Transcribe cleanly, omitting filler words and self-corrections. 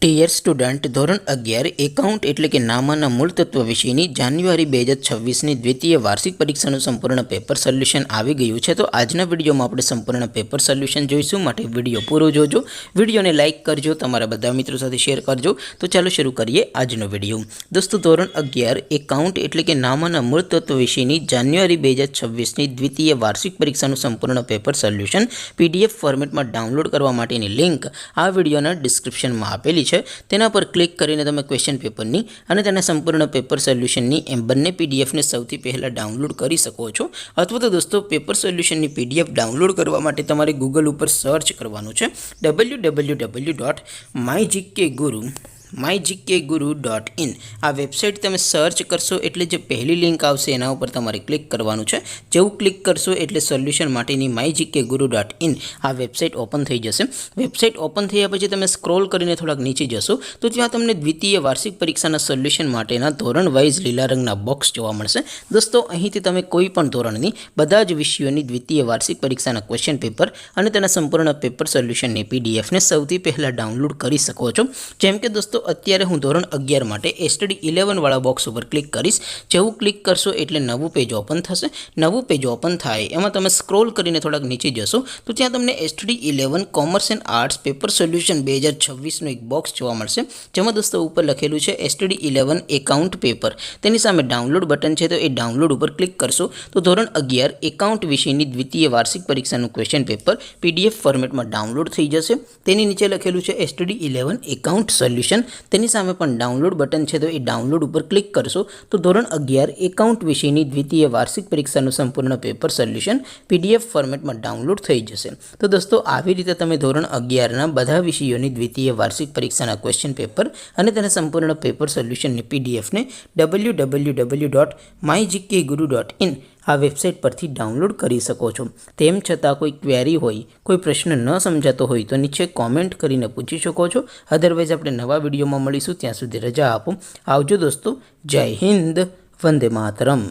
Dear student, ધોરણ 11 account એટલે કે નામાના મૂળ તત્વ વિષયની જાન્યુઆરી 2026ની દ્વિતીય વાર્ષિક પરીક્ષાનું સંપૂર્ણ પેપર સોલ્યુશન આવી ગયું છે. તો આજના વિડીયોમાં આપણે સંપૂર્ણ પેપર સોલ્યુશન જોઈશું. માટે વિડીયો પૂરો જોજો, વિડીયોને લાઇક કરજો, તમારા બધા મિત્રો સાથે શેર કરજો. તો ચાલો શરૂ કરીએ આજનો વિડીયો. દોસ્તો, ધોરણ 11 એકાઉન્ટ એટલે કે નામાના મૂળ તત્વ વિષયની જાન્યુઆરી 2026ની દ્વિતીય વાર્ષિક પરીક્ષાનું સંપૂર્ણ પેપર સોલ્યુશન PDF ફોર્મેટમાં ડાઉનલોડ કરવા માટેની લિંક આ વિડીયોના ડિસ્ક્રિપ્શનમાં આપેલી છે. તેના પર ક્લિક કરીને તમે ક્વેશ્ચન પેપરની અને તેના સંપૂર્ણ પેપર સોલ્યુશનની એમ બંને પીડીએફને સૌથી પહેલાં ડાઉનલોડ કરી શકો છો. અથવા તો દોસ્તો, પેપર સોલ્યુશનની PDF ડાઉનલોડ કરવા માટે તમારે ગૂગલ ઉપર સર્ચ કરવાનું છે www.mygkguru.in. આ વેબસાઇટ તમે સર્ચ કરશો એટલે જે પહેલી લિંક આવશે એના ઉપર તમારે ક્લિક કરવાનું છે. જેવું ક્લિક કરશો એટલે સોલ્યુશન માટેની mygkguru.in આ વેબસાઇટ ઓપન થઈ જશે. વેબસાઇટ ઓપન થયા પછી તમે સ્ક્રોલ કરીને થોડાક નીચે જશો તો ત્યાં તમને દ્વિતીય વાર્ષિક પરીક્ષાના સોલ્યુશન માટેના ધોરણ વાઇઝ લીલા રંગના બોક્સ જોવા મળશે. દોસ્તો, અહીંથી તમે કોઈ પણ ધોરણની બધા જ વિષયોની દ્વિતીય વાર્ષિક પરીક્ષાના ક્વેશ્ચન પેપર અને તેના સંપૂર્ણ પેપર સોલ્યુશનની PDFને સૌથી પહેલાં ડાઉનલોડ કરી શકો છો. જેમ કે દોસ્તો, અત્યારે હું ધોરણ 11 માટે STD 11 વાળા બોક્સ ઉપર ક્લિક કરીશ. જેવું ક્લિક કરશો એટલે નવું પેજ ઓપન થશે. નવું પેજ ઓપન થાય એમાં તમે સ્ક્રોલ કરીને થોડાક નીચે જશો તો ત્યાં તમને STD 11 commerce and arts paper solution 2026નું એક બોક્સ જોવા મળશે. જેમાં દોસ્તો ઉપર લખેલું છે STD 11 એકાઉન્ટ પેપર. તેની સામે ડાઉનલોડ બટન છે, તો એ ડાઉનલોડ ઉપર ક્લિક કરશો તો ધોરણ 11 એકાઉન્ટ વિષયની દ્વિતીય વાર્ષિક પરીક્ષાનું ક્વેશ્ચન પેપર PDF ફોર્મેટમાં ડાઉનલોડ થઈ જશે. તેની નીચે લખેલું છે STD 11 એકાઉન્ટ સોલ્યુશન. તેની સામે પણ ડાઉનલોડ બટન છે, તો એ ડાઉનલોડ ઉપર ક્લિક કરશો તો ધોરણ 11 એકાઉન્ટ વિષયની દ્વિતીય વાર્ષિક પરીક્ષાનું સંપૂર્ણ પેપર સોલ્યુશન PDF ફોર્મેટમાં ડાઉનલોડ થઈ જશે. તો દોસ્તો, આવી રીતે તમે ધોરણ 11ના બધા વિષયોની દ્વિતીય વાર્ષિક પરીક્ષાના ક્વેશ્ચન પેપર અને તેના સંપૂર્ણ પેપર સોલ્યુશનની PDFને www.mygkguru.in આ વેબસાઇટ પરથી ડાઉનલોડ કરી શકો છો. તેમ છતાં કોઈ ક્વેરી હોય, કોઈ પ્રશ્ન ન સમજાતો હોય તો નીચે કોમેન્ટ કરીને પૂછી શકો છો. અધરવાઇઝ આપણે નવા વિડીયોમાં મળીશું. ત્યાં સુધી રજા આપો. આવજો દોસ્તો. જય હિન્દ. વંદે માતરમ.